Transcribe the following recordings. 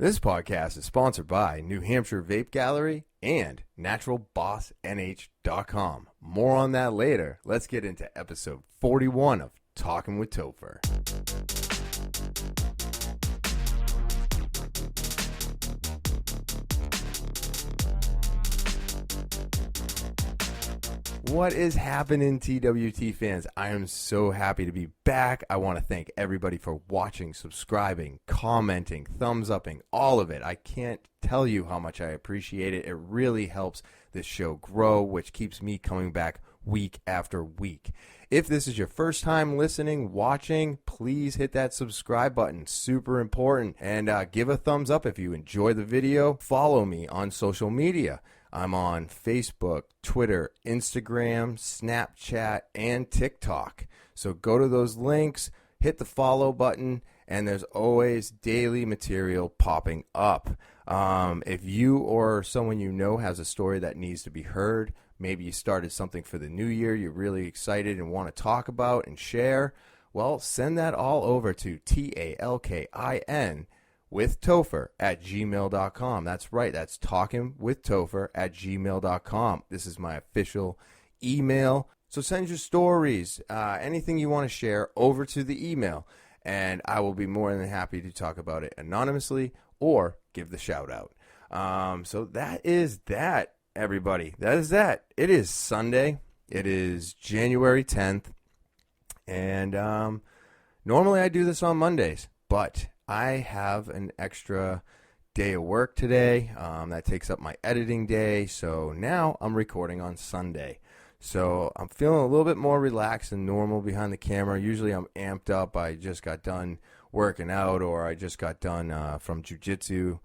This podcast is sponsored by New Hampshire Vape Gallery and NaturalBossNH.com. More on that later. Let's get into episode 41 of Talking with Topher. What is happening, TwT fans? I am so happy to be back. I want to thank everybody for watching, subscribing, commenting, thumbs upping, all of it. I can't tell you how much I appreciate it. It really helps this show grow, which keeps me coming back week after week. If this is your first time listening, watching, please hit that subscribe button. Super important. And give a thumbs up if you enjoy the video. Follow me on social media. I'm on Facebook, Twitter, Instagram, Snapchat, and TikTok. So go to those links, hit the follow button, and there's always daily material popping up. If you or someone you know has a story that needs to be heard, maybe you started something for the new year you're really excited and want to talk about and share, well, send that all over to TALKIN with Topher at gmail.com. That's right. That's talkingwithtopher at gmail.com. This is my official email. So send your stories, anything you want to share over to the email, and I will be more than happy to talk about it anonymously or give the shout out. So that is that, everybody. That is that. It is Sunday. It is January 10th. And normally I do this on Mondays, but I have an extra day of work today. That takes up my editing day. So now I'm recording on Sunday. So I'm feeling a little bit more relaxed than normal behind the camera. Usually I'm amped up. I just got done working out, or I just got done from jiu-jitsu.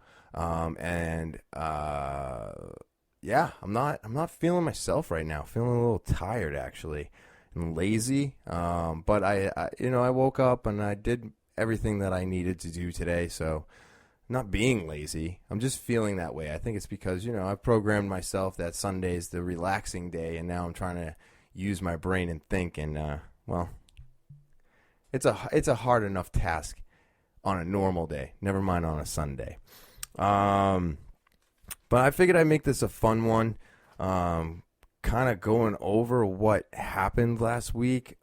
Yeah, I'm not feeling myself right now. Feeling a little tired, actually, and lazy. But I woke up and I did everything that I needed to do today, so I'm not being lazy. I'm just feeling that way. I think it's because, I've programmed myself that Sunday's the relaxing day, and now I'm trying to use my brain and think, and, it's a hard enough task on a normal day, never mind on a Sunday. But I figured I'd make this a fun one, kind of going over what happened last week.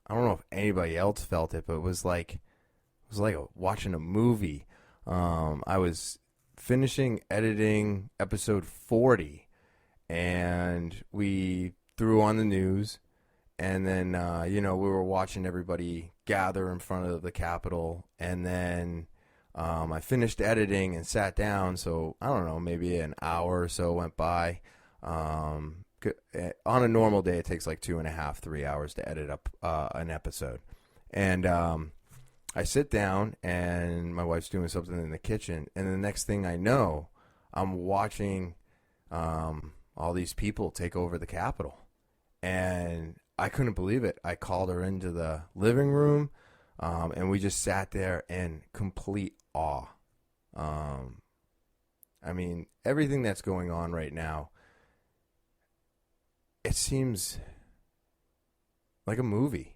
I don't know if anybody else felt it, but it was like watching a movie. I was finishing editing episode 40, and we threw on the news, and then we were watching everybody gather in front of the Capitol, and then I finished editing and sat down. So I don't know, maybe an hour or so went by. On a normal day, it takes like 2.5, 3 hours to edit up an episode. And I sit down, and my wife's doing something in the kitchen. And the next thing I know, I'm watching all these people take over the Capitol. And I couldn't believe it. I called her into the living room, and we just sat there in complete awe. Everything that's going on right now, it seems like a movie.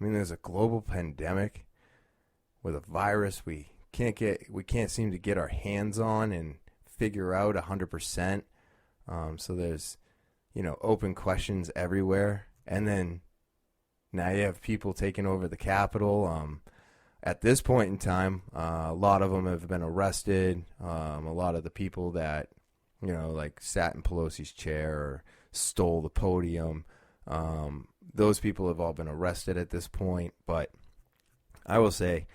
There's a global pandemic with a virus we can't seem to get our hands on and figure out 100%. So there's, open questions everywhere. And then now you have people taking over the Capitol. At this point in time, a lot of them have been arrested. A lot of the people that, sat in Pelosi's chair or stole the podium, those people have all been arrested at this point. But I will say,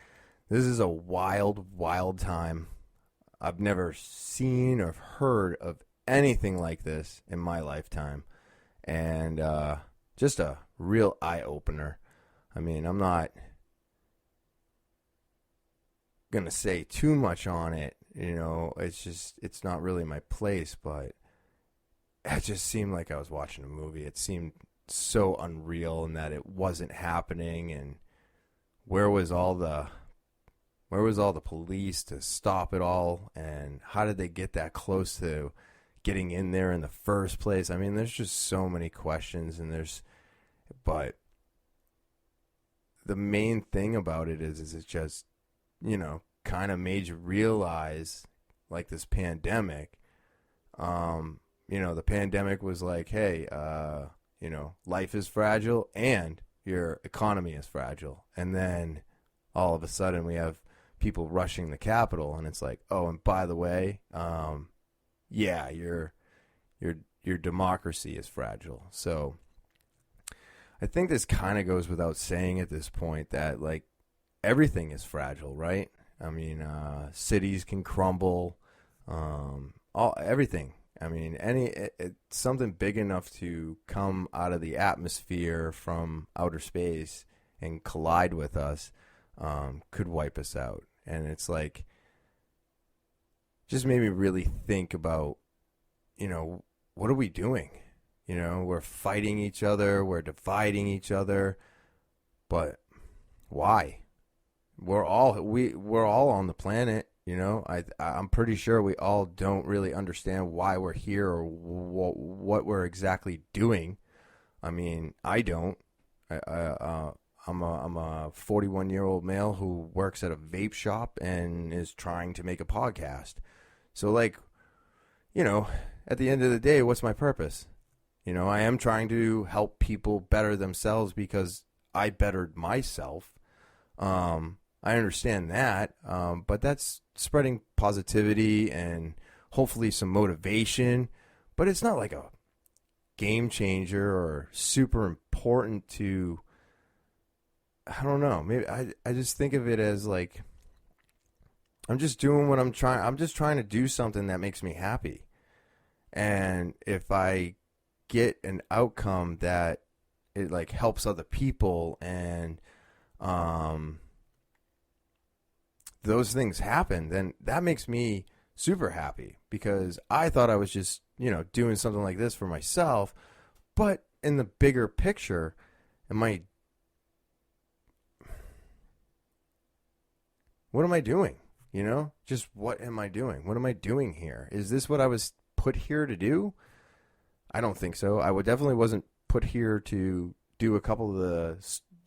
this is a wild, wild time. I've never seen or heard of anything like this in my lifetime. And just a real eye-opener. I'm not going to say too much on it. It's not really my place, but it just seemed like I was watching a movie. It seemed so unreal, and that it wasn't happening. And where was all the police to stop it all? And how did they get that close to getting in there in the first place? There's just so many questions, but the main thing about it is it's just, kind of made you realize, like this pandemic, the pandemic was like, hey, life is fragile and your economy is fragile. And then all of a sudden we have people rushing the Capitol, and it's like, oh, and by the way, your democracy is fragile. So I think this kind of goes without saying at this point that, like, everything is fragile, right? I mean, cities can crumble, everything. I mean, something big enough to come out of the atmosphere from outer space and collide with us could wipe us out. And it's like, just made me really think about, what are we doing? We're fighting each other, we're dividing each other, but why? We're all on the planet. I'm pretty sure we all don't really understand why we're here or what we're exactly doing. I mean, I don't. I'm a 41-year-old male who works at a vape shop and is trying to make a podcast. So, like, at the end of the day, what's my purpose? I am trying to help people better themselves because I bettered myself. I understand that, but that's spreading positivity and hopefully some motivation. But it's not like a game changer or super important to, I don't know, maybe I just think of it as like, I'm just doing what I'm just trying to do something that makes me happy. And if I get an outcome that it like helps other people and those things happen, then that makes me super happy, because I thought I was just, doing something like this for myself. But in the bigger picture, what am I doing? Just what am I doing? What am I doing here? Is this what I was put here to do? I don't think so. Definitely wasn't put here to do a couple of the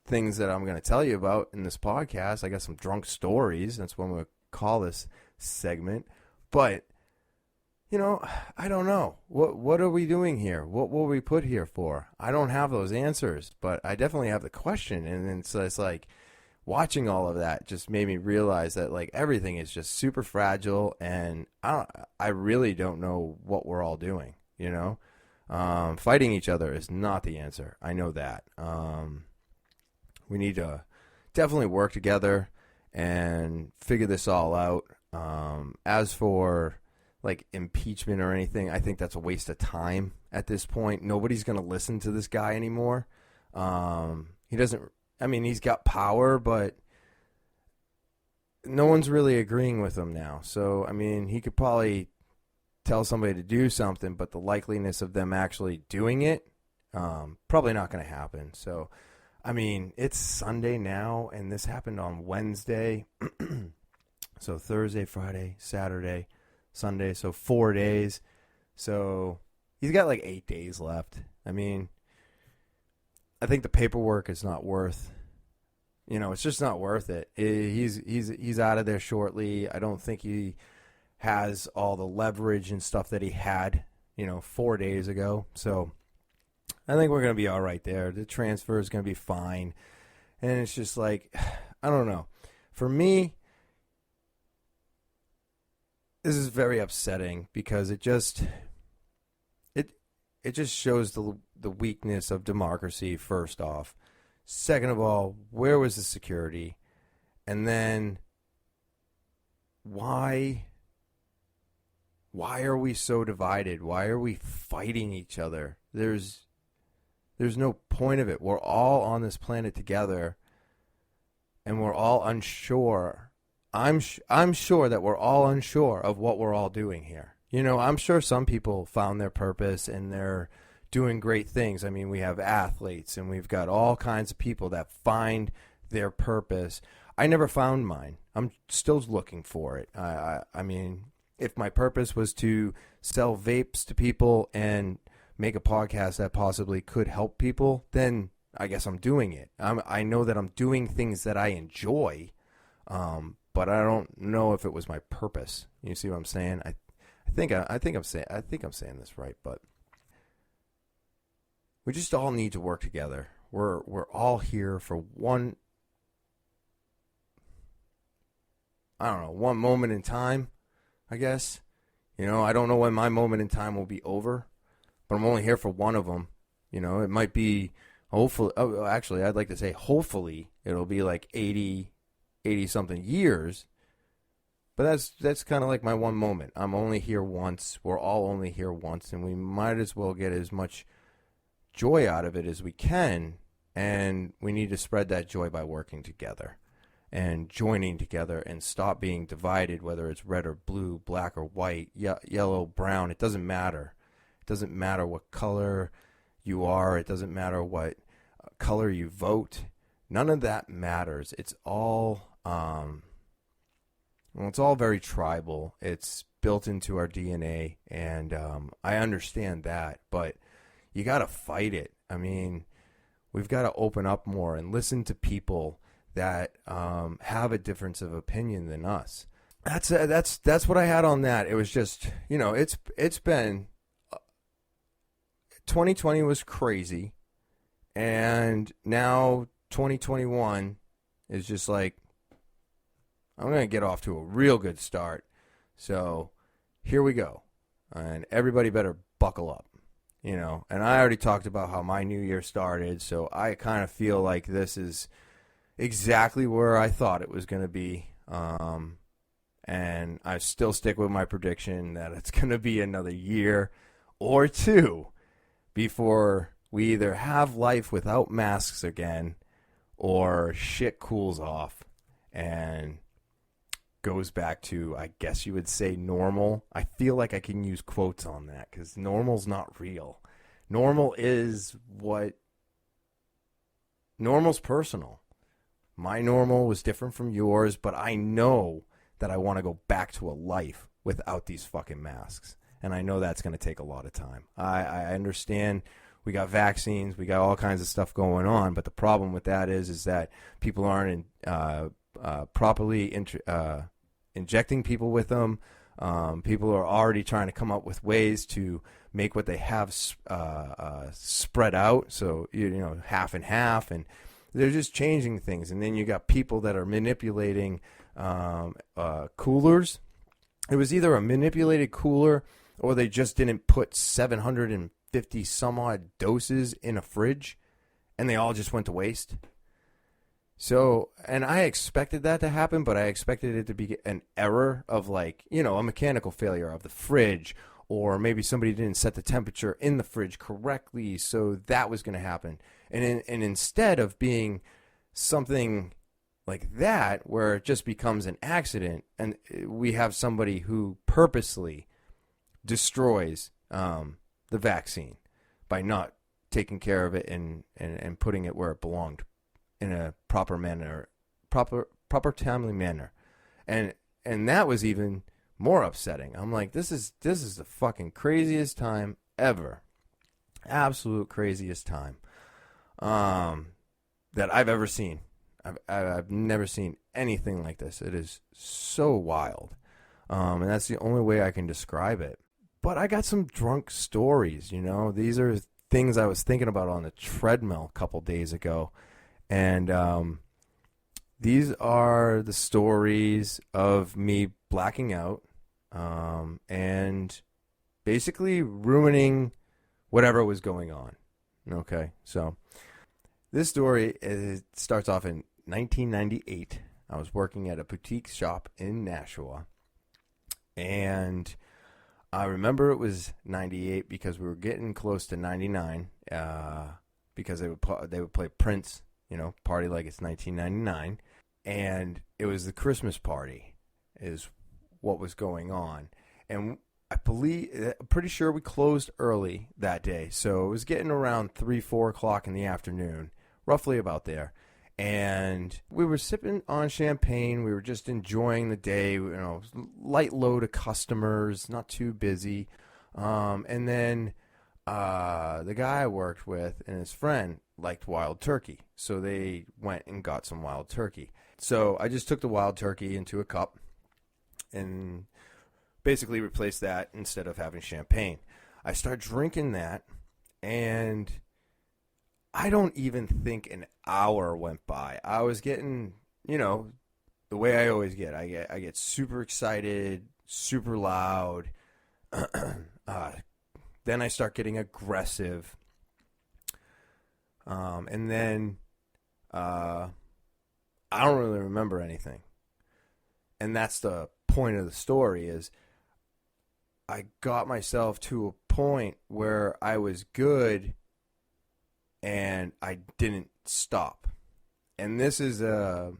things that I'm going to tell you about in this podcast. I got some drunk stories. That's what I'm going to call this segment. But, I don't know. What are we doing here? What were we put here for? I don't have those answers, but I definitely have the question. And so it's like, watching all of that just made me realize that, like, everything is just super fragile, and I really don't know what we're all doing, Fighting each other is not the answer. I know that. We need to definitely work together and figure this all out. As for, like, impeachment or anything, I think that's a waste of time at this point. Nobody's going to listen to this guy anymore. He's got power, but no one's really agreeing with him now. So, he could probably tell somebody to do something, but the likeliness of them actually doing it, probably not going to happen. So, it's Sunday now, and this happened on Wednesday. So Thursday, Friday, Saturday, Sunday, so 4 days. So he's got like 8 days left. I think the paperwork is not worth, it's just not worth it. He's out of there shortly. I don't think he has all the leverage and stuff that he had, 4 days ago. So I think we're going to be all right there. The transfer is going to be fine. And it's just like, I don't know. For me, this is very upsetting because it just shows the weakness of democracy, first off. Second of all, where was the security? And then why are we so divided? Why are we fighting each other? There's no point of it. We're all on this planet together, and we're all unsure. I'm sure that we're all unsure of what we're all doing here. I'm sure some people found their purpose and they're doing great things. We have athletes and we've got all kinds of people that find their purpose. I never found mine. I'm still looking for it. If my purpose was to sell vapes to people and make a podcast that possibly could help people, then I guess I'm doing it. I know that I'm doing things that I enjoy, but I don't know if it was my purpose. You see what I'm saying? I think I'm saying this right, but we just all need to work together. We're all here for one, I don't know, one moment in time, I guess. You know, I don't know when my moment in time will be over, but I'm only here for one of them. You know, it might be, hopefully, actually, I'd like to say hopefully it'll be like 80 something years. But that's kind of like my one moment. I'm only here once. We're all only here once, and we might as well get as much joy out of it as we can, and we need to spread that joy by working together and joining together and stop being divided, whether it's red or blue, black or white, yellow, brown. It doesn't matter. It doesn't matter what color you are. It doesn't matter what color you vote. None of that matters. It's all it's all very tribal. It's built into our DNA, and I understand that, but you got to fight it. I mean, we've got to open up more and listen to people that have a difference of opinion than us. That's what I had on that. It was just, you know, it's been 2020 was crazy, and now 2021 is just like, I'm going to get off to a real good start. So here we go, and everybody better buckle up. You know, and I already talked about how my new year started, so I kind of feel like this is exactly where I thought it was going to be. And I still stick with my prediction that it's going to be another year or two before we either have life without masks again or shit cools off and goes back to, I guess you would say, normal. I feel like I can use quotes on that because normal's not real. Normal is what... Normal's personal. My normal was different from yours, but I know that I want to go back to a life without these fucking masks. And I know that's going to take a lot of time. I understand we got vaccines, we got all kinds of stuff going on, but the problem with that is that people aren't properly injecting people with them. People are already trying to come up with ways to make what they have spread out, so you know, half and half, and they're just changing things. And then you got people that are manipulating coolers. It was either a manipulated cooler or they just didn't put 750 some odd doses in a fridge, and they all just went to waste. So, and I expected that to happen, but I expected it to be an error of, like, you know, a mechanical failure of the fridge, or maybe somebody didn't set the temperature in the fridge correctly, so that was going to happen. And instead of being something like that, where it just becomes an accident, and we have somebody who purposely destroys the vaccine by not taking care of it and putting it where it belonged in a proper manner, proper timely manner, and that was even more upsetting. I'm like, this is the fucking craziest time ever, absolute craziest time that I've ever seen. I've never seen anything like this. It is so wild, and that's the only way I can describe it. But I got some drunk stories. You know, these are things I was thinking about on the treadmill a couple days ago. And these are the stories of me blacking out and basically ruining whatever was going on. Okay, so this story starts off in 1998. I was working at a boutique shop in Nashua, and I remember it was 98 because we were getting close to 99 because they would play Prince. You know, party like it's 1999, and it was the Christmas party is what was going on. And I'm pretty sure we closed early that day, so it was getting around 3-4 o'clock in the afternoon, roughly about there. And we were sipping on champagne. We were just enjoying the day, you know, light load of customers, not too busy. And then the guy I worked with and his friend liked wild turkey, so they went and got some wild turkey. So I just took the wild turkey into a cup and basically replaced that instead of having champagne. I started drinking that, and I don't even think an hour went by. I was getting, the way I always get. I get super excited, super loud. Then I start getting aggressive. And then I don't really remember anything. And that's the point of the story is I got myself to a point where I was good and I didn't stop. And this is an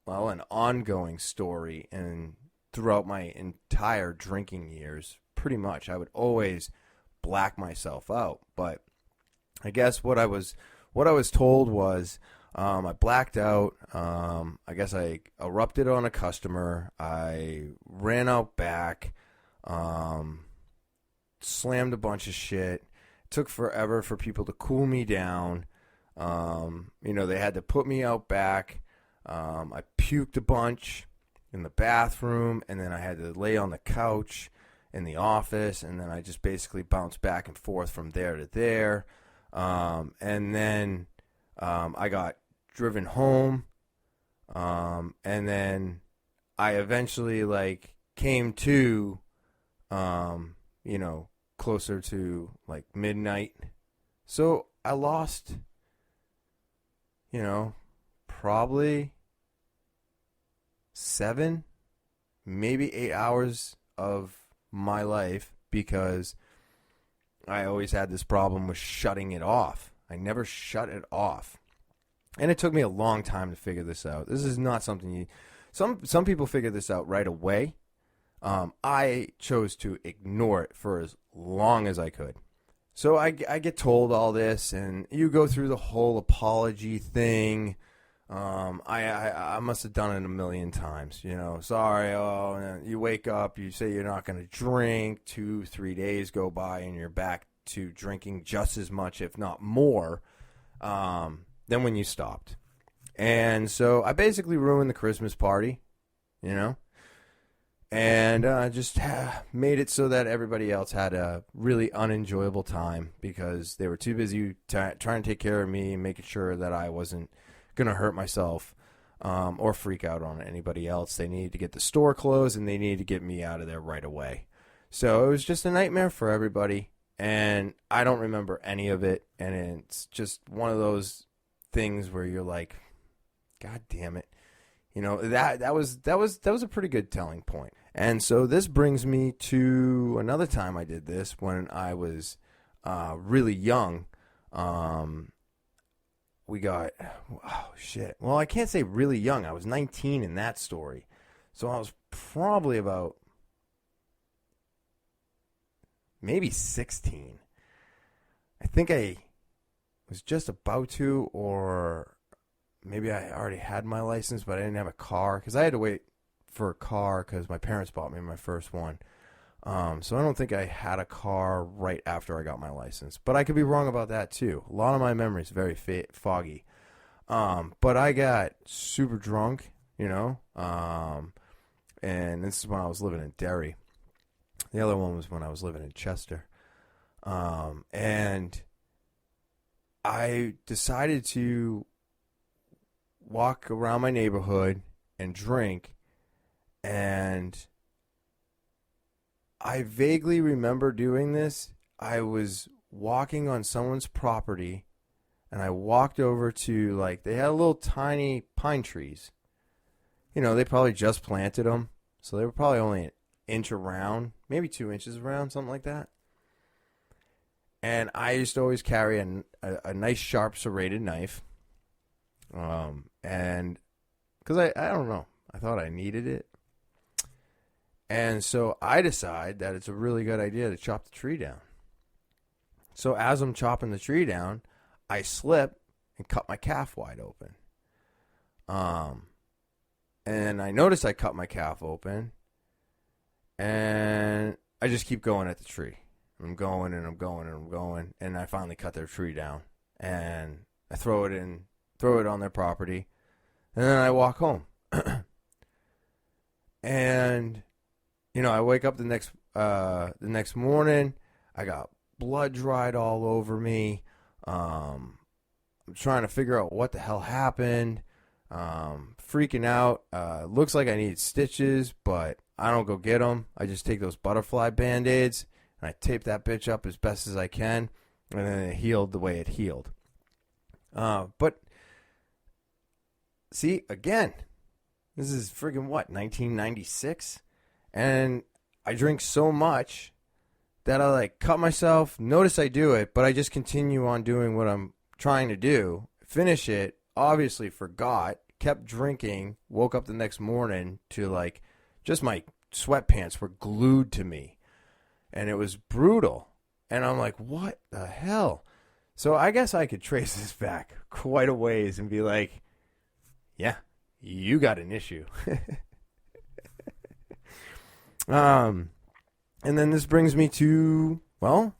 ongoing story, and throughout my entire drinking years, pretty much, I would always black myself out. But I guess what I was told was I blacked out. I guess I erupted on a customer. I ran out back, slammed a bunch of shit. It took forever for people to cool me down. They had to put me out back. I puked a bunch in the bathroom, and then I had to lay on the couch in the office, and then I just basically bounced back and forth from there to there. And then I got driven home, and then I eventually came to, closer to midnight. So I lost, probably 7, maybe 8 hours of my life because I always had this problem with shutting it off. I never shut it off. And it took me a long time to figure this out. This is not something some people figure this out right away. I chose to ignore it for as long as I could. So I get told all this, and you go through the whole apology thing. I must have done it a million times, sorry, you wake up, you say you're not going to drink, 2-3 days go by, and you're back to drinking just as much, if not more, than when you stopped. And so I basically ruined the Christmas party, and just made it so that everybody else had a really unenjoyable time because they were too busy trying to take care of me and making sure that I wasn't going to hurt myself or freak out on anybody else. They needed to get the store closed, and they needed to get me out of there right away. So it was just a nightmare for everybody, and I don't remember any of it, and it's just one of those things where you're like, God damn it. That was a pretty good telling point. And so this brings me to another time I did this when I was really young. Well, I can't say really young. I was 19 in that story. So I was probably about maybe 16. I think I was just about to, or maybe I already had my license, but I didn't have a car because I had to wait for a car because my parents bought me my first one. So I don't think I had a car right after I got my license, but I could be wrong about that too. A lot of my memory is very foggy. But I got super drunk, and this is when I was living in Derry. The other one was when I was living in Chester. And I decided to walk around my neighborhood and drink, and I vaguely remember doing this. I was walking on someone's property, and I walked over to, they had little tiny pine trees. They probably just planted them, so they were probably only an inch around, maybe 2 inches around, something like that. And I used to always carry a nice, sharp, serrated knife. And because I don't know, I thought I needed it. And so I decide that it's a really good idea to chop the tree down. So as I'm chopping the tree down, I slip and cut my calf wide open. And I notice I cut my calf open, and I just keep going at the tree. I'm going and I'm going and I'm going, and I finally cut their tree down, and I throw it on their property, and then I walk home. And I wake up the next morning. I got blood dried all over me. I'm trying to figure out what the hell happened. Freaking out. Looks like I need stitches, but I don't go get them. I just take those butterfly Band-Aids and I tape that bitch up as best as I can, and then it healed the way it healed. But see, again, this is friggin' what, 1996? And I drink so much that I cut myself. Notice I do it, but I just continue on doing what I'm trying to do. Finish it, obviously forgot, kept drinking, woke up the next morning to just my sweatpants were glued to me. And it was brutal. And I'm like, what the hell? So I guess I could trace this back quite a ways and be like, yeah, you got an issue. And then this brings me to, my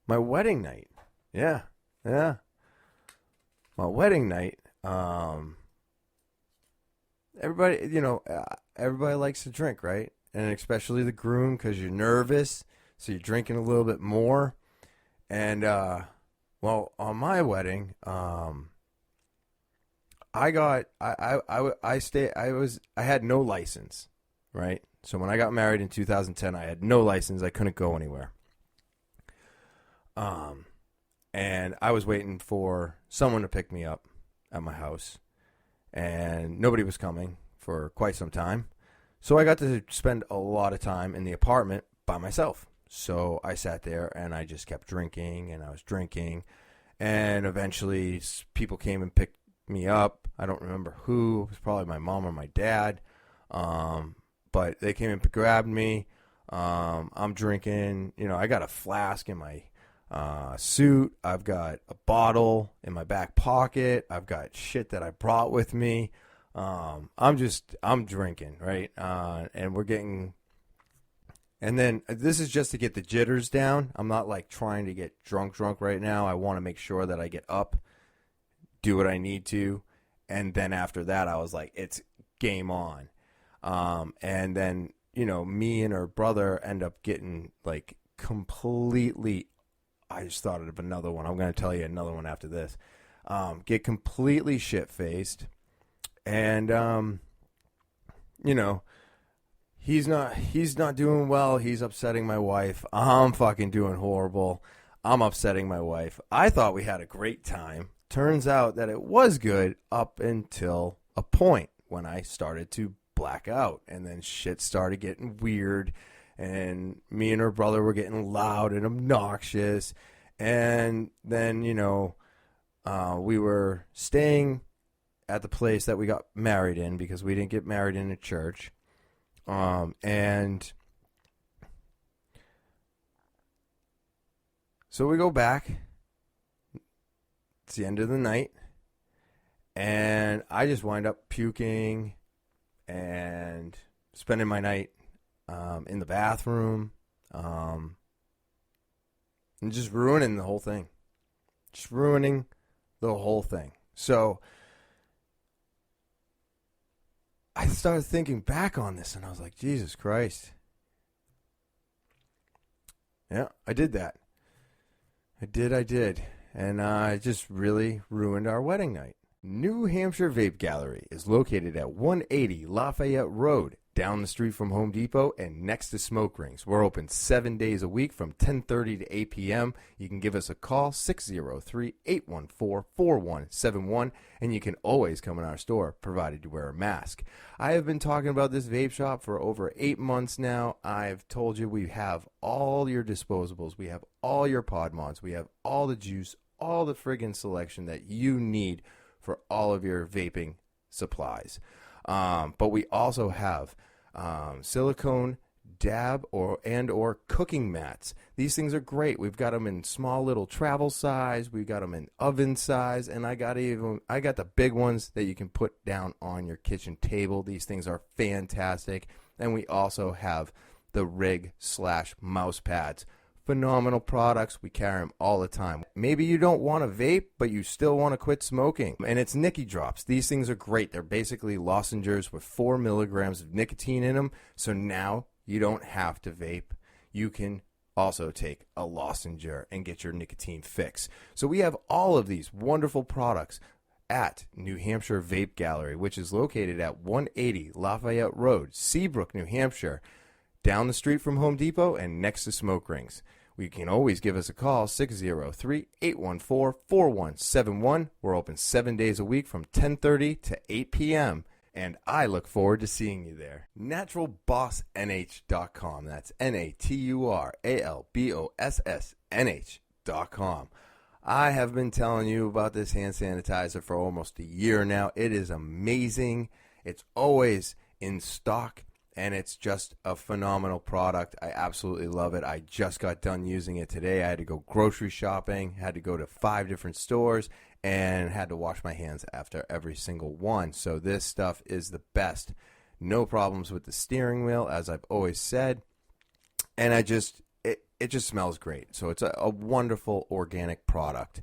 wedding night. Yeah. My wedding night. Everybody likes to drink, right? And especially the groom, because you're nervous, so you're drinking a little bit more. And on my wedding, I had no license, right? So when I got married in 2010, I had no license. I couldn't go anywhere. And I was waiting for someone to pick me up at my house, and nobody was coming for quite some time. So I got to spend a lot of time in the apartment by myself. So I sat there and I just kept drinking, and I was drinking, and eventually people came and picked me up. I don't remember who. It was probably my mom or my dad. But they came and grabbed me. I'm drinking. I got a flask in my suit. I've got a bottle in my back pocket. I've got shit that I brought with me. I'm drinking, right? And we're getting, and then this is just to get the jitters down. I'm not trying to get drunk right now. I want to make sure that I get up, do what I need to. And then after that, I was like, it's game on. And then, me and her brother end up getting completely, I just thought of another one. I'm going to tell you another one after this. Get completely shit-faced. And, he's not doing well. He's upsetting my wife. I'm fucking doing horrible. I'm upsetting my wife. I thought we had a great time. Turns out that it was good up until a point when I started to black out. And then shit started getting weird. And me and her brother were getting loud and obnoxious. And then, we were staying at the place that we got married in, because we didn't get married in a church. And so we go back. It's the end of the night. And I just wind up puking and spending my night in the bathroom, and just ruining the whole thing. Just ruining the whole thing. So I started thinking back on this, and I was like, Jesus Christ. Yeah, I did that. I did. And it just really ruined our wedding night. New Hampshire Vape Gallery is located at 180 Lafayette Road, down the street from Home Depot and next to Smoke Rings. We're open 7 days a week from 10:30 to 8 p.m. You can give us a call, 603-814-4171, and you can always come in our store, provided you wear a mask. I have been talking about this vape shop for over 8 months now. I've told you we have all your disposables. We have all your pod mods. We have all the juice, all the friggin' selection that you need for all of your vaping supplies. But we also have silicone dab or cooking mats. These things are great. We've got them in small little travel size. We've got them in oven size, and I got the big ones that you can put down on your kitchen table. These things are fantastic. And we also have the rig/mouse pads phenomenal products. We carry them all the time. Maybe you don't want to vape, but you still want to quit smoking. And it's Nicky Drops. These things are great. They're basically lozenges with 4 milligrams of nicotine in them. So now you don't have to vape. You can also take a lozenge and get your nicotine fix. So we have all of these wonderful products at New Hampshire Vape Gallery, which is located at 180 Lafayette Road, Seabrook, New Hampshire, down the street from Home Depot and next to Smoke Rings. You can always give us a call, 603-814-4171. We're open 7 days a week from 10:30 to 8 p.m., and I look forward to seeing you there. NaturalBossNH.com. That's NaturalBossNH.com. I have been telling you about this hand sanitizer for almost a year now. It is amazing. It's always in stock, and it's just a phenomenal product. I absolutely love it. I just got done using it today. I had to go grocery shopping, had to go to 5 different stores, and had to wash my hands after every single one. So this stuff is the best. No problems with the steering wheel, as I've always said. And it just smells great. So it's a wonderful organic product.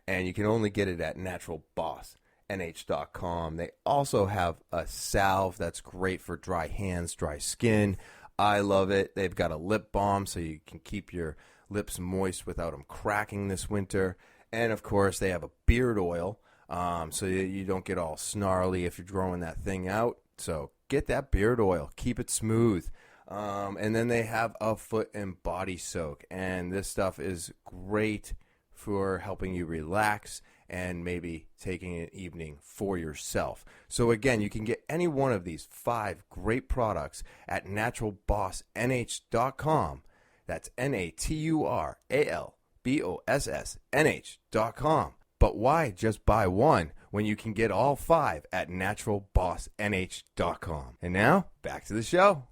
And you can only get it at NaturalBossNH.com. They also have a salve that's great for dry hands, dry skin. I love it. They've got a lip balm so you can keep your lips moist without them cracking this winter. And, of course, they have a beard oil so you don't get all snarly if you're growing that thing out. So get that beard oil. Keep it smooth. And then they have a foot and body soak. And this stuff is great for helping you relax and maybe taking an evening for yourself. So, again, you can get any one of these 5 great products at NaturalBossNH.com. That's NaturalBossNH.com. But why just buy one when you can get all 5 at NaturalBossNH.com? And now, back to the show.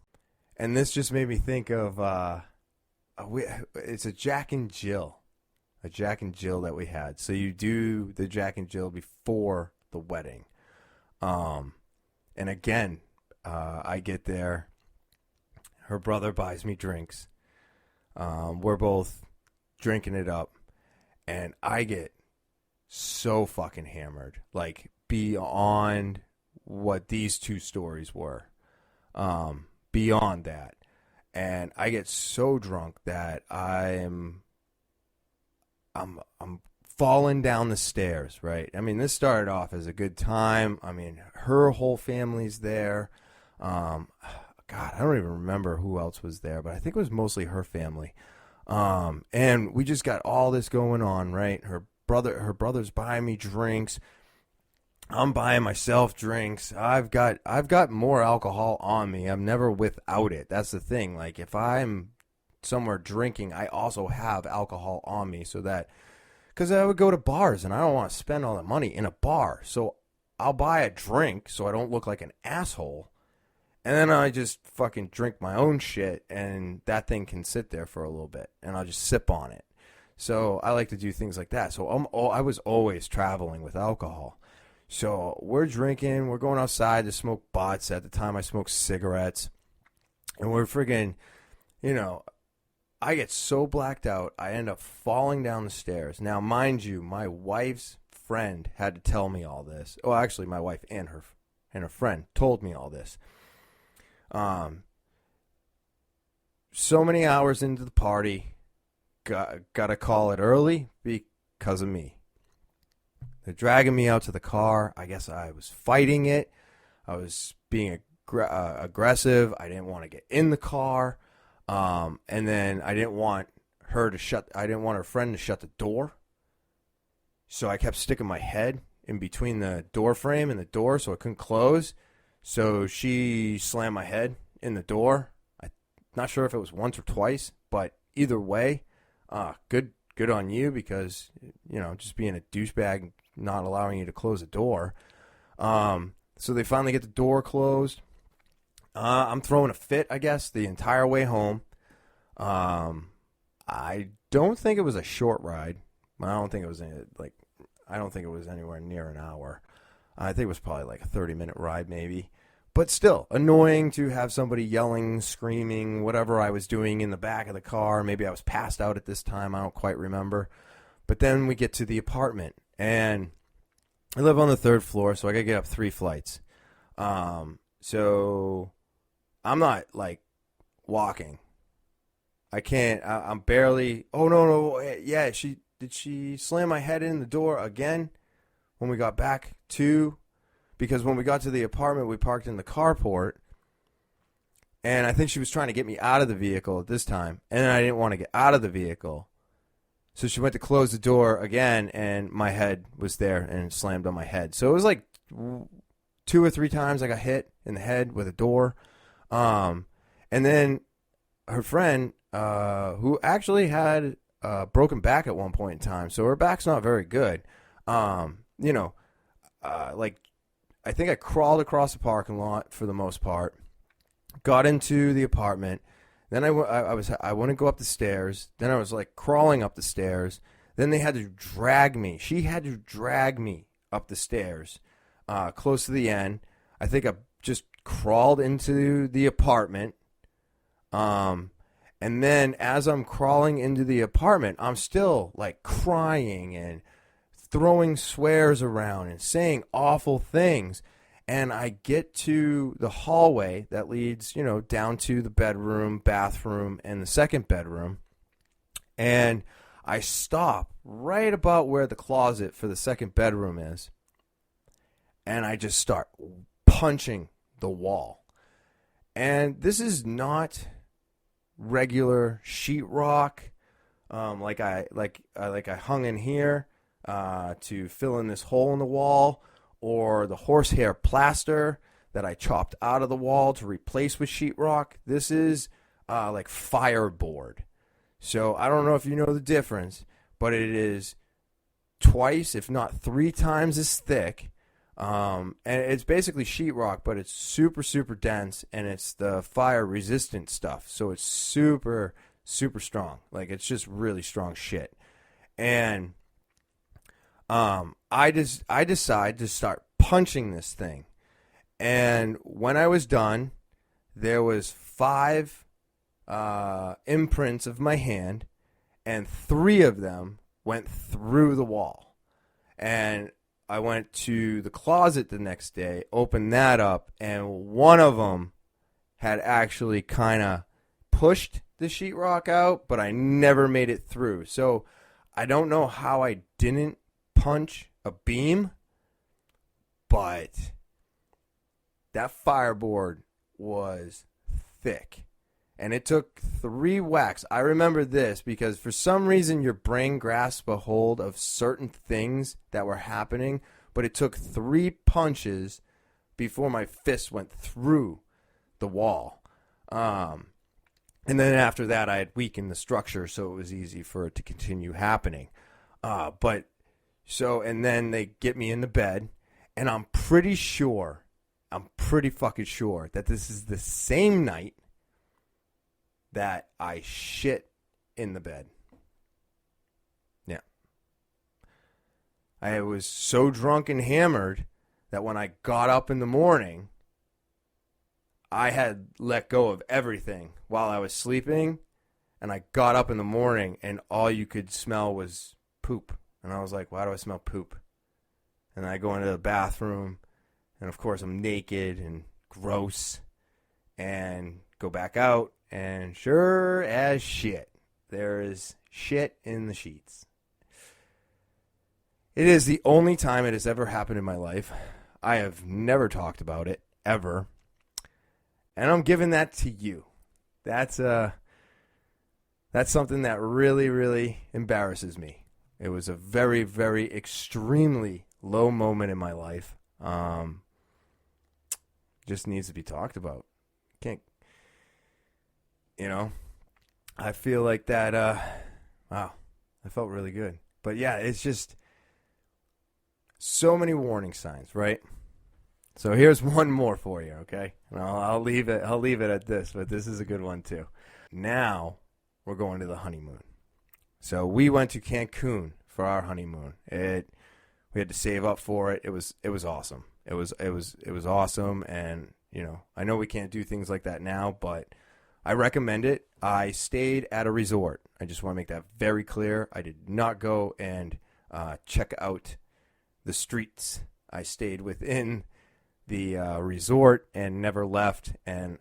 And this just made me think of, it's a Jack and Jill. A Jack and Jill that we had. So you do the Jack and Jill before the wedding. And again, I get there. Her brother buys me drinks. We're both drinking it up. And I get so fucking hammered. Like, beyond what these 2 stories were. Beyond that. And I get so drunk that I'm falling down the stairs, right? I mean, this started off as a good time. I mean, her whole family's there. God, I don't even remember who else was there, but I think it was mostly her family. And we just got all this going on, right? Her brother's buying me drinks. I'm buying myself drinks. I've got more alcohol on me. I'm never without it. That's the thing. Like, if I'm somewhere drinking, I also have alcohol on me, so that, because I would go to bars and I don't want to spend all the money in a bar, so I'll buy a drink so I don't look like an asshole, and then I just fucking drink my own shit, and that thing can sit there for a little bit, and I'll just sip on it. So I like to do things like that. So I was always traveling with alcohol. So we're drinking, we're going outside to smoke butts. At the time I smoked cigarettes, and we're friggin', I get so blacked out, I end up falling down the stairs. Now, mind you, my wife's friend had to tell me all this. Oh, actually, my wife and her friend told me all this. So many hours into the party, got to call it early because of me. They're dragging me out to the car. I guess I was fighting it. I was being aggressive. I didn't want to get in the car. And then I didn't want her friend to shut the door. So I kept sticking my head in between the door frame and the door so it couldn't close. So she slammed my head in the door. I'm not sure if it was once or twice, but either way, good on you, because, just being a douchebag, not allowing you to close the door. So they finally get the door closed. I'm throwing a fit, I guess, the entire way home. I don't think it was a short ride. I don't think it was anywhere near an hour. I think it was probably like a 30-minute ride maybe. But still, annoying to have somebody yelling, screaming, whatever I was doing in the back of the car. Maybe I was passed out at this time. I don't quite remember. But then we get to the apartment, and I live on the 3rd floor, so I got to get up 3 flights. So I'm not, like, walking. I can't. I'm barely. Oh, no. Yeah, did she slam my head in the door again when we got back to? Because when we got to the apartment, we parked in the carport, and I think she was trying to get me out of the vehicle at this time, and I didn't want to get out of the vehicle. So she went to close the door again, and my head was there and slammed on my head. So it was like 2 or 3 times I got hit in the head with a door. And then her friend, who actually had a broken back at one point in time, so her back's not very good. Like, I think I crawled across the parking lot for the most part, got into the apartment. Then I wouldn't go up the stairs. Then I was like crawling up the stairs. Then they had to drag me. She had to drag me up the stairs, close to the end. I think I just crawled into the apartment. And then as I'm crawling into the apartment, I'm still like crying and throwing swears around and saying awful things. And I get to the hallway that leads, down to the bedroom, bathroom, and the second bedroom. And I stop right about where the closet for the second bedroom is. And I just start punching the wall. And this is not regular sheetrock, like I hung in here to fill in this hole in the wall, or the horsehair plaster that I chopped out of the wall to replace with sheetrock. This is like fireboard. So I don't know if you know the difference, but it is twice, if not 3 times as thick. And it's basically sheetrock, but it's super, super dense, and it's the fire-resistant stuff. So it's super, super strong. Like, it's just really strong shit. And I decide to start punching this thing. And when I was done, there was 5 imprints of my hand, and 3 of them went through the wall. And I went to the closet the next day, opened that up, and one of them had actually kind of pushed the sheetrock out, but I never made it through. So I don't know how I didn't punch a beam, but that fireboard was thick. And it took 3 whacks. I remember this because for some reason your brain grasps a hold of certain things that were happening, but it took 3 punches before my fist went through the wall. And then after that, I had weakened the structure, so it was easy for it to continue happening. And then they get me in the bed, and I'm pretty fucking sure that this is the same night that I shit in the bed. Yeah. I was so drunk and hammered that when I got up in the morning, I had let go of everything while I was sleeping, and I got up in the morning, and all you could smell was poop. And I was like, why do I smell poop? And I go into the bathroom, and of course I'm naked and gross, and go back out, and sure as shit, there is shit in the sheets. It is the only time it has ever happened in my life. I have never talked about it, ever. And I'm giving that to you. That's something that really, really embarrasses me. It was a very, very extremely low moment in my life. Just needs to be talked about. Can't, I feel like that, wow, I felt really good. But yeah, it's just so many warning signs, right? So here's one more for you, okay? And I'll leave it at this, but this is a good one too. Now we're going to the honeymoon. So we went to Cancun for our honeymoon. We had to save up for it. It was awesome. It was awesome, and I know we can't do things like that now, but I recommend it. I stayed at a resort. I just want to make that very clear. I did not go and check out the streets. I stayed within the resort and never left, and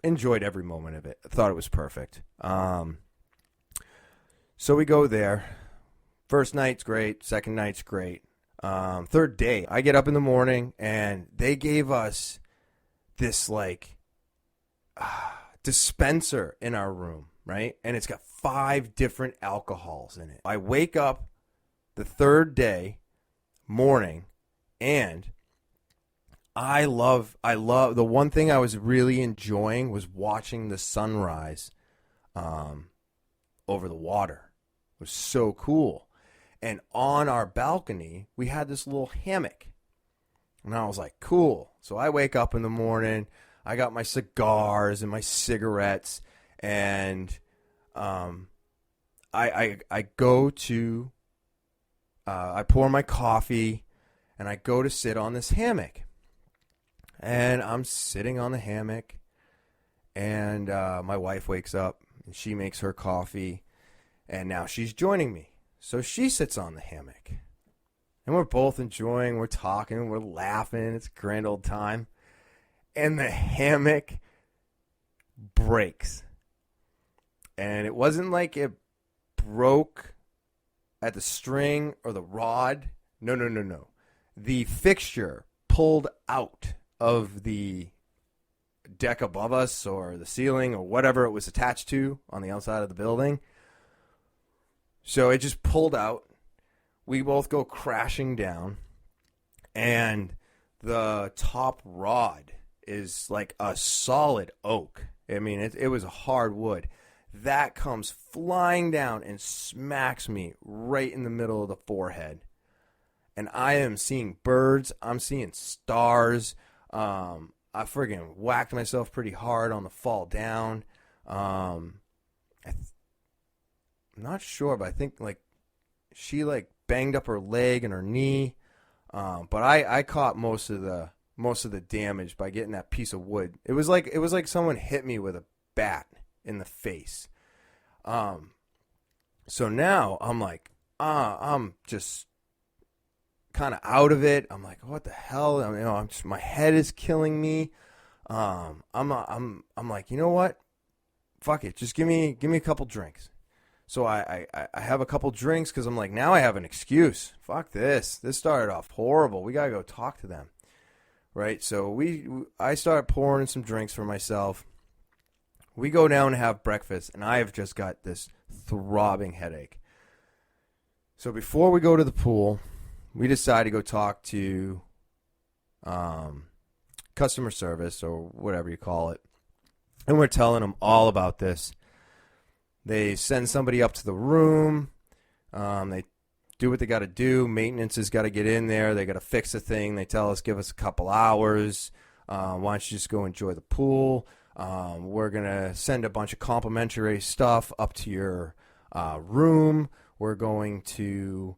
enjoyed every moment of it. I thought it was perfect. So we go there. First night's great. Second night's great. Third day, I get up in the morning, and they gave us this dispenser in our room, right? And it's got 5 different alcohols in it. I wake up the third day morning, and I love the one thing I was really enjoying was watching the sunrise over the water. It was so cool. And on our balcony, we had this little hammock. And I was like, cool. So I wake up in the morning, I got my cigars and my cigarettes, and I go to, I pour my coffee, and I go to sit on this hammock. And I'm sitting on the hammock, and my wife wakes up, and she makes her coffee, and now she's joining me. So she sits on the hammock, and we're both enjoying, we're talking, we're laughing, it's a grand old time, and the hammock breaks. And it wasn't like it broke at the string or the rod. No. The fixture pulled out of the deck above us or the ceiling or whatever it was attached to on the outside of the building. So it just pulled out. We both go crashing down, and the top rod is like a solid oak. I mean, it was a hard wood. That comes flying down and smacks me right in the middle of the forehead. And I am seeing birds. I'm seeing stars. I friggin' whacked myself pretty hard on the fall down. I'm not sure, but I think she banged up her leg and her knee. But I caught most of the damage by getting that piece of wood. It was like someone hit me with a bat in the face. So now I'm like, I'm just kind of out of it. I'm like, what the hell? My head is killing me. I'm like, you know what? Fuck it. Just give me a couple drinks. So I have a couple drinks because I'm like, now I have an excuse. Fuck this. This started off horrible. We gotta go talk to them, right? So I start pouring some drinks for myself. We go down and have breakfast, and I have just got this throbbing headache. So before we go to the pool, we decide to go talk to customer service or whatever you call it. And we're telling them all about this. They send somebody up to the room. They do what they got to do. Maintenance has got to get in there. They got to fix the thing. They tell us, give us a couple hours. Why don't you just go enjoy the pool? We're going to send a bunch of complimentary stuff up to your room. We're going to,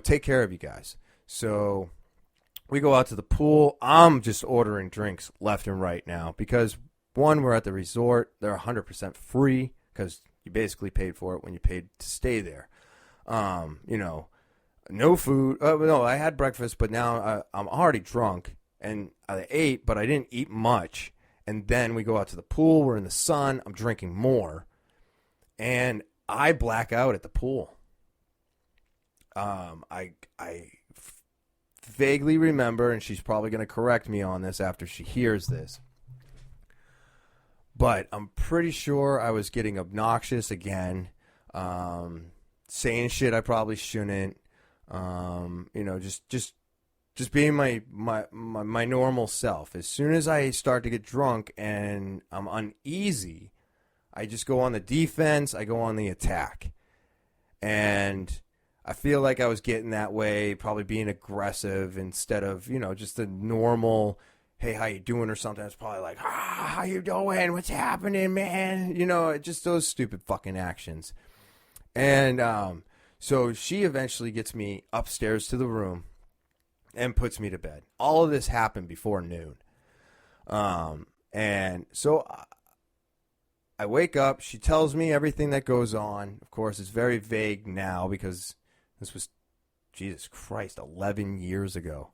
take care of you guys. So we go out to the pool. I'm just ordering drinks left and right now because, one, we're at the resort. They're 100% free because you basically paid for it when you paid to stay there. No food. No, I had breakfast, but now I'm already drunk. And I ate, but I didn't eat much. And then we go out to the pool. We're in the sun. I'm drinking more. And I black out at the pool. I vaguely remember, and she's probably going to correct me on this after she hears this, but I'm pretty sure I was getting obnoxious again, saying shit I probably shouldn't, just being my normal self. As soon as I start to get drunk and I'm uneasy, I just go on the defense, I go on the attack. And I feel like I was getting that way, probably being aggressive instead of, just the normal, hey, how you doing or something. It's probably like, how you doing? What's happening, man? Just those stupid fucking actions. And so she eventually gets me upstairs to the room. and puts me to bed. All of this happened before noon. And so I wake up. She tells me everything that goes on. Of course, it's very vague now because this was, Jesus Christ, 11 years ago.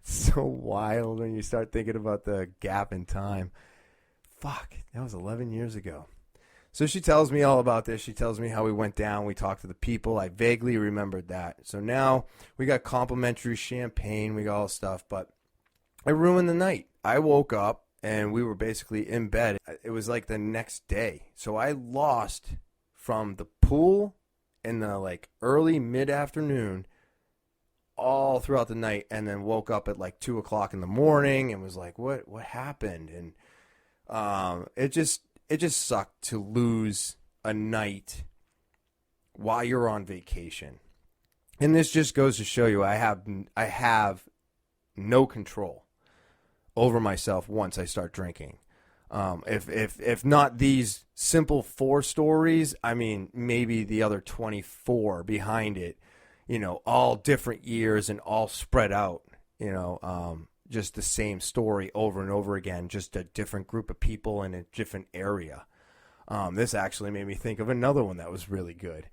So wild when you start thinking about the gap in time. Fuck, that was 11 years ago. So she tells me all about this. She tells me how we went down. We talked to the people. I vaguely remembered that. So now we got complimentary champagne. We got all stuff, but I ruined the night. I woke up and we were basically in bed. It was like the next day. So I lost from the pool in the like early mid-afternoon all throughout the night, and then woke up at like 2 o'clock in the morning and was like, what happened? And it just sucked to lose a night while you're on vacation. And this just goes to show you I have no control over myself once I start drinking. If not these simple 4 stories, I mean maybe the other 24 behind it, you know, all different years and all spread out, you know, just the same story over and over again, just a different group of people in a different area. This actually made me think of another one that was really good.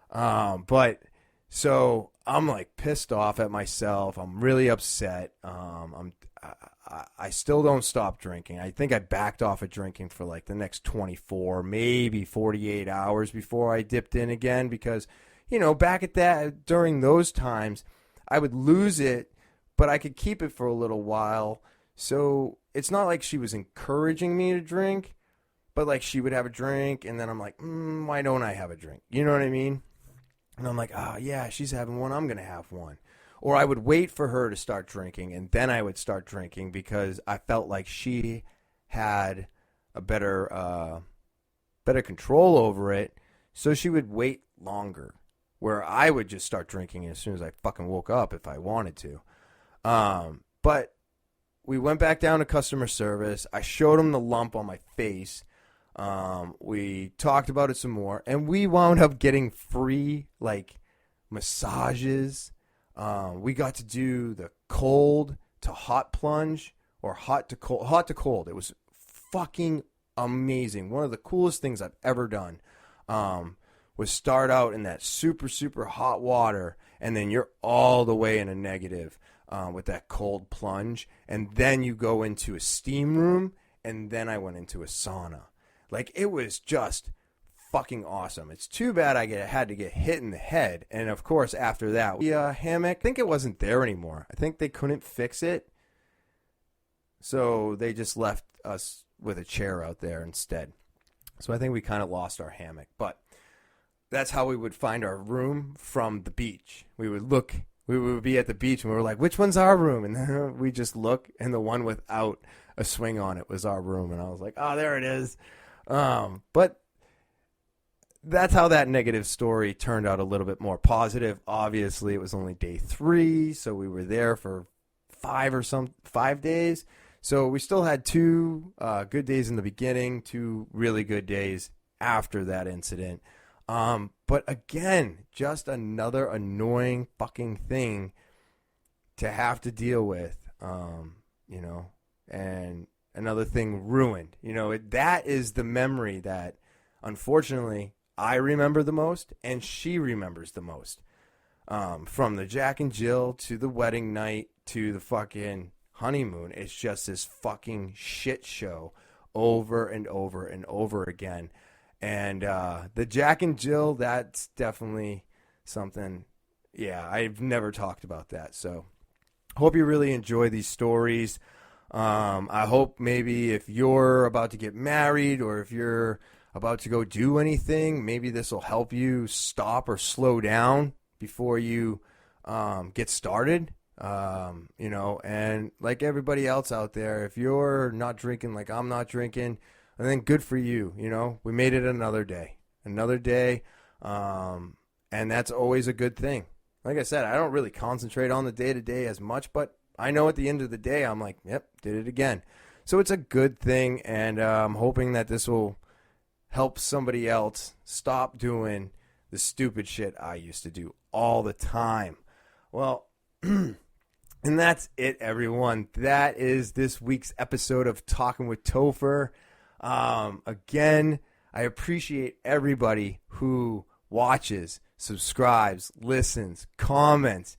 But so I'm like pissed off at myself. I'm really upset. I still don't stop drinking. I think I backed off of drinking for like the next 24, maybe 48 hours before I dipped in again because, you know, back at that, during those times, I would lose it, but I could keep it for a little while. So it's not like she was encouraging me to drink, but like she would have a drink, and then I'm like, why don't I have a drink? You know what I mean? And I'm like, oh, yeah, she's having one, I'm going to have one. Or I would wait for her to start drinking, and then I would start drinking because I felt like she had a better control over it, so she would wait longer. Where I would just start drinking as soon as I fucking woke up if I wanted to. But we went back down to customer service. I showed him the lump on my face. We talked about it some more. And we wound up getting free, like, massages. We got to do the cold to hot plunge or hot to cold. It was fucking amazing. One of the coolest things I've ever done. Was start out in that super, super hot water, and then you're all the way in a negative with that cold plunge, and then you go into a steam room, and then I went into a sauna. Like, it was just fucking awesome. It's too bad I had to get hit in the head, and of course, after that, the hammock, I think it wasn't there anymore. I think they couldn't fix it, so they just left us with a chair out there instead. So I think we kind of lost our hammock, but that's how we would find our room from the beach. We would be at the beach and we were like, which one's our room? And then we just look, and the one without a swing on it was our room. And I was like, oh, there it is. But that's how that negative story turned out a little bit more positive. Obviously, it was only day 3, so we were there for 5 days. So we still had 2 good days in the beginning, 2 really good days after that incident. But again, just another annoying fucking thing to have to deal with, you know, and another thing ruined. You know, that is the memory that, unfortunately, I remember the most, and she remembers the most. From the Jack and Jill to the wedding night to the fucking honeymoon, it's just this fucking shit show over and over and over again. And the Jack and Jill, that's definitely something, yeah, I've never talked about that. So hope you really enjoy these stories. I hope maybe if you're about to get married or if you're about to go do anything, maybe this will help you stop or slow down before you get started. You know, and like everybody else out there, if you're not drinking like I'm not drinking, I think good for you. You know, we made it another day, and that's always a good thing. Like I said, I don't really concentrate on the day-to-day as much, but I know at the end of the day, I'm like, yep, did it again. So it's a good thing, and I'm hoping that this will help somebody else stop doing the stupid shit I used to do all the time. Well, and that's it, everyone. That is this week's episode of Talking with Topher. Again, I appreciate everybody who watches, subscribes, listens, comments.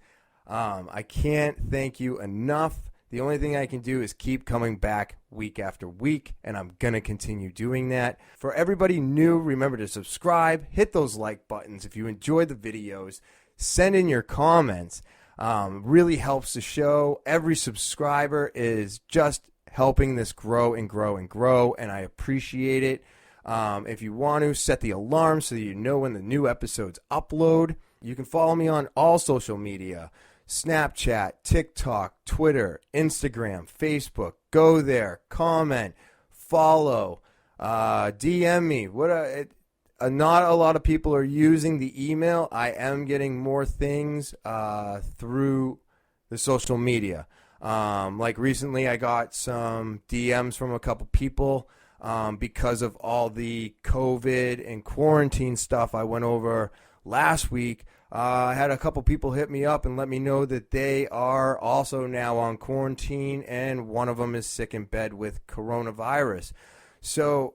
I can't thank you enough. The only thing I can do is keep coming back week after week, and I'm going to continue doing that. For everybody new, remember to subscribe, hit those like buttons. If you enjoyed the videos, send in your comments. Really helps the show. Every subscriber is just helping this grow and grow and grow, and I appreciate it. If you want to, set the alarm so that you know when the new episodes upload. You can follow me on all social media. Snapchat, TikTok, Twitter, Instagram, Facebook. Go there, comment, follow, DM me. Not a lot of people are using the email. I am getting more things through the social media. Like recently I got some DMs from a couple people because of all the COVID and quarantine stuff I went over last week. I had a couple people hit me up and let me know that they are also now on quarantine, and one of them is sick in bed with coronavirus. So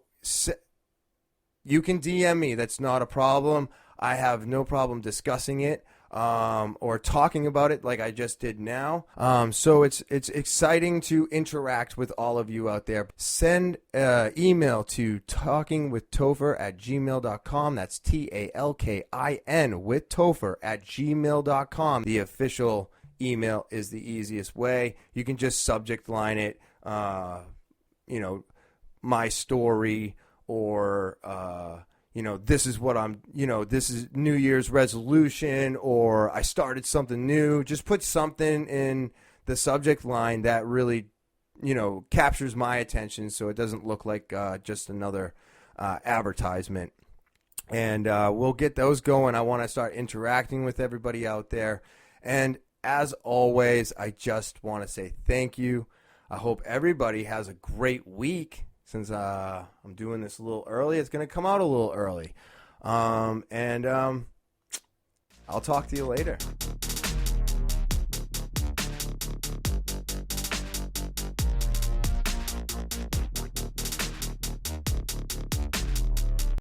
you can DM me. That's not a problem. I have no problem discussing it or talking about it like I just did now. So it's exciting to interact with all of you out there. Send email to talkiwithtopher@gmail.com. That's TALKIN with Topher@gmail.com. The official email is the easiest way. You can just subject line it, my story, or this is what this is New Year's resolution, or I started something new. Just put something in the subject line that really, captures my attention, so it doesn't look like just another advertisement. And we'll get those going. I want to start interacting with everybody out there. And as always, I just want to say thank you. I hope everybody has a great week. Since I'm doing this a little early, it's going to come out a little early. I'll talk to you later.